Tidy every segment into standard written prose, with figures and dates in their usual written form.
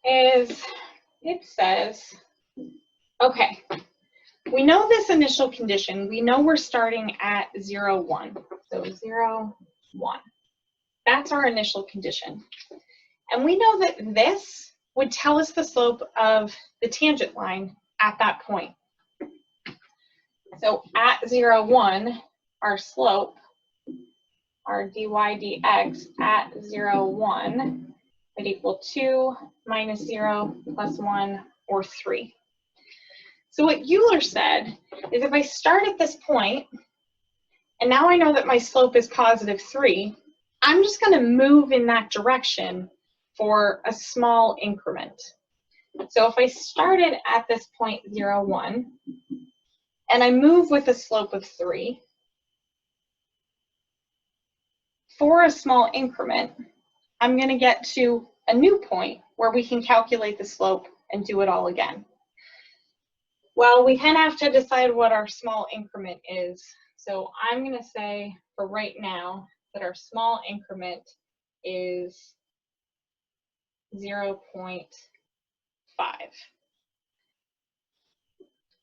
is it says, okay, we know this initial condition. We know we're starting at 0, 1. So 0, 1. That's our initial condition. And we know that this would tell us the slope of the tangent line at that point. So at 0, 1, our slope, our dy dx at 0, 1 would equal 2 minus 0 plus 1 or 3. So what Euler said is if I start at this point, and now I know that my slope is positive 3, I'm just going to move in that direction for a small increment. So if I started at this point 0, 1, and I move with a slope of 3, for a small increment, I'm going to get to a new point where we can calculate the slope and do it all again. Well, we kind of have to decide what our small increment is. So I'm going to say for right now that our small increment is 0.5.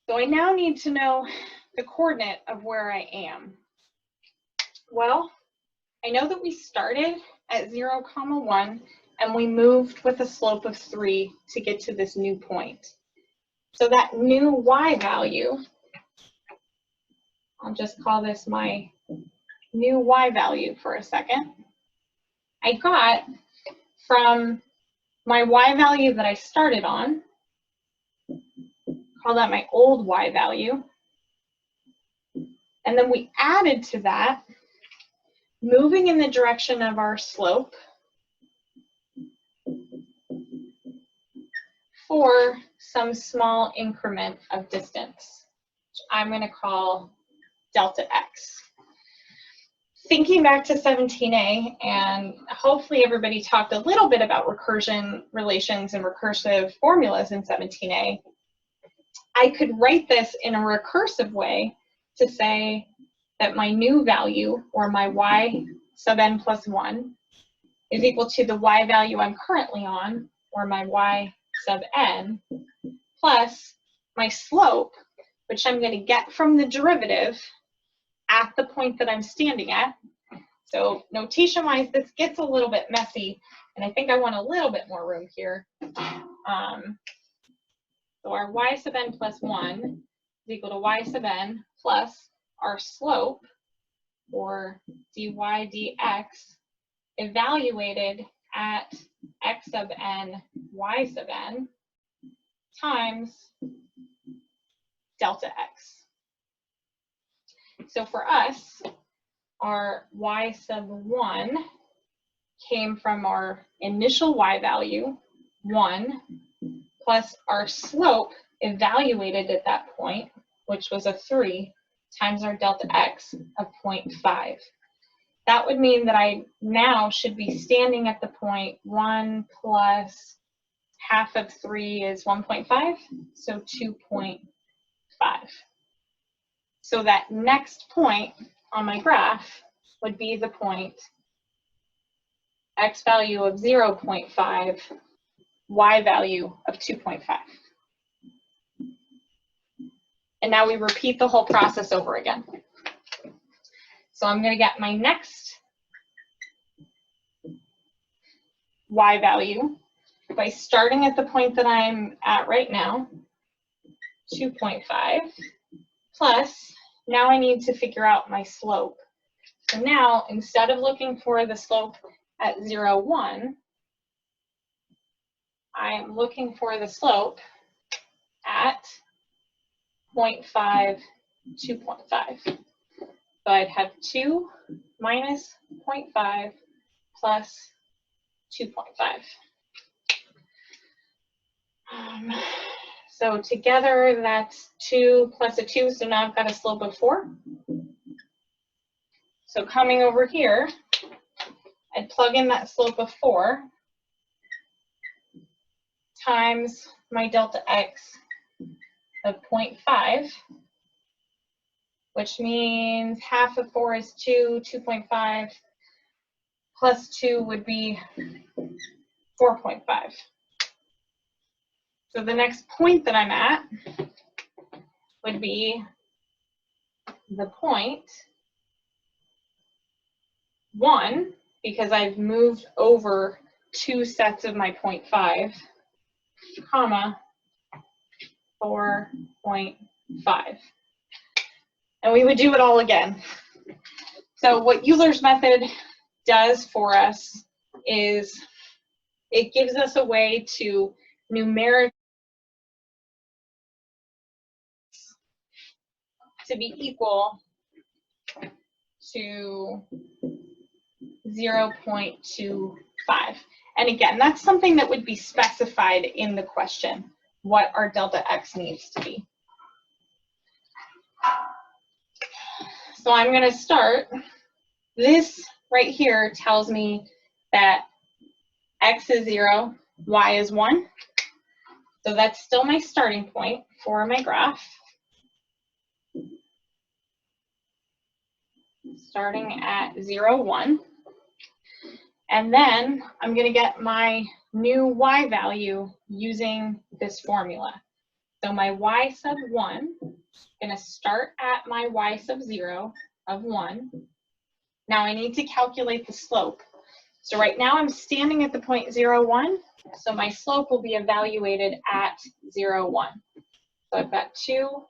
So I now need to know the coordinate of where I am. Well, I know that we started at 0, 1, and we moved with a slope of 3 to get to this new point. So that new y value, I'll just call this my new y value for a second, I got from my y value that I started on, call that my old y value, and then we added to that, moving in the direction of our slope for some small increment of distance, which I'm going to call delta x. Thinking back to 17a, and hopefully everybody talked a little bit about recursion relations and recursive formulas in 17a, I could write this in a recursive way to say that my new value, or my y sub n plus 1, is equal to the y value I'm currently on, or my y sub n, plus my slope, which I'm going to get from the derivative at the point that I'm standing at. So notation-wise, this gets a little bit messy, and I think I want a little bit more room here. So our y sub n plus 1 is equal to y sub n plus our slope, or dy dx, evaluated at x sub n, y sub n, times delta x. So for us, our y sub 1 came from our initial y value, 1, plus our slope evaluated at that point, which was a 3, times our delta x of 0.5. That would mean that I now should be standing at the point 1 plus half of 3 is 1.5, so 2.5. So that next point on my graph would be the point x value of 0.5, y value of 2.5. And now we repeat the whole process over again. So I'm going to get my next y value by starting at the point that I'm at right now, 2.5, plus now I need to figure out my slope. So now, instead of looking for the slope at 0, 1, I'm looking for the slope at 0.5, 2.5. So I'd have 2 minus 0.5 plus 2.5. So together that's 2 plus a 2, so now I've got a slope of 4. So coming over here, I'd plug in that slope of 4 times my delta x of 0.5, which means half of 4 is 2, 2.5 plus 2 would be 4.5. So the next point that I'm at would be the point 1, because I've moved over 2 sets of my 0.5, comma, 4.5. And we would do it all again. So what Euler's method does for us is it gives us a way to numerically to be equal to 0.25. And again, that's something that would be specified in the question, what our delta x needs to be. So I'm going to start. This right here tells me that x is 0, y is 1. So that's still my starting point for my graph. Starting at 0, 1. And then I'm going to get my new y value using this formula. So my y sub 1, I'm going to start at my y sub 0 of 1. Now I need to calculate the slope. So right now I'm standing at the point 0, 1. So my slope will be evaluated at 0, 1. So I've got 2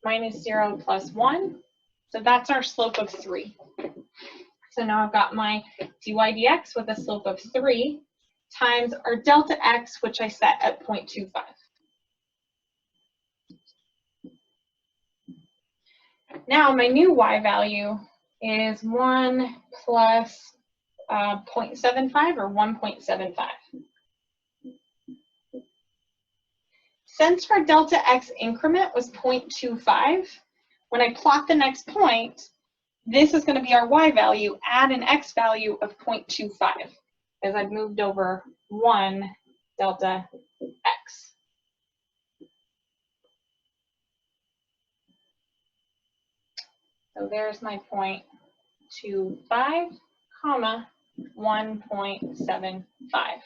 minus 0 plus 1. So that's our slope of 3. So now I've got my dy dx with a slope of 3 times our delta x, which I set at 0.25. Now my new y value is 1 plus 0.75 or 1.75. Since our delta x increment was 0.25, when I plot the next point, this is going to be our y value at an x value of 0.25, as I've moved over 1 delta x. So there's my 0.25, comma, 1.75.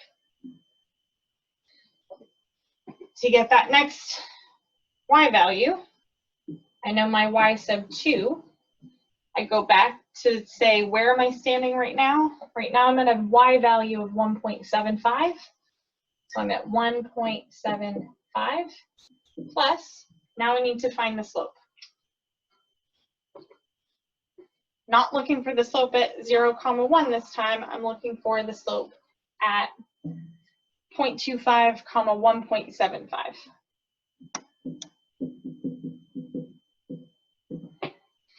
To get that next y value, I know my y sub 2. I go back to say, where am I standing right now? Right now I'm at a y value of 1.75. So I'm at 1.75 plus, now I need to find the slope. Not looking for the slope at 0, 1 this time. I'm looking for the slope at 0.25, 1.75.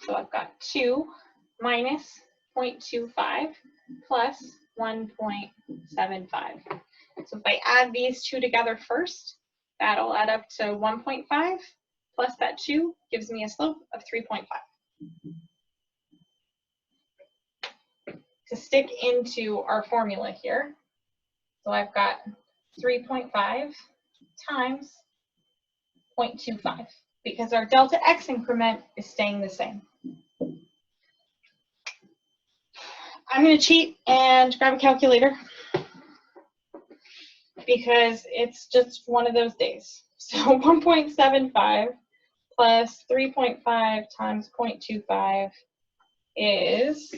So I've got 2 minus 0.25 plus 1.75. So if I add these two together first, that'll add up to 1.5 plus that 2 gives me a slope of 3.5. To stick into our formula here, so I've got 3.5 times 0.25 because our delta x increment is staying the same. I'm going to cheat and grab a calculator because it's just one of those days. So 1.75 plus 3.5 times 0.25 is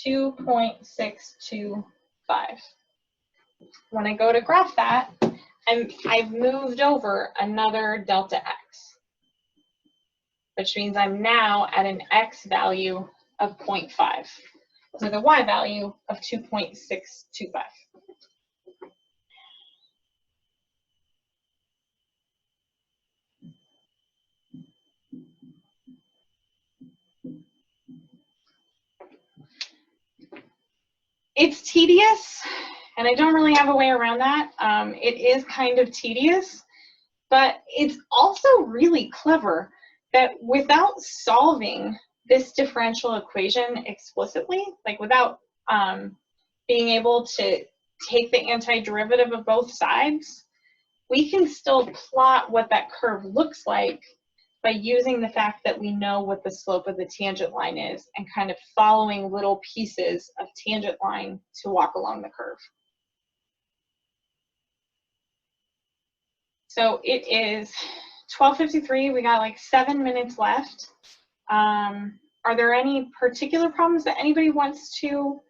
2.625. When I go to graph that, I've moved over another delta x, which means I'm now at an x value of 0.5, with a y value of 2.625. It's tedious, and I don't really have a way around that. It is kind of tedious, but it's also really clever that without solving this differential equation explicitly, like without being able to take the antiderivative of both sides, we can still plot what that curve looks like by using the fact that we know what the slope of the tangent line is and kind of following little pieces of tangent line to walk along the curve. So it is 12:53. We got like 7 minutes left. Are there any particular problems that anybody wants to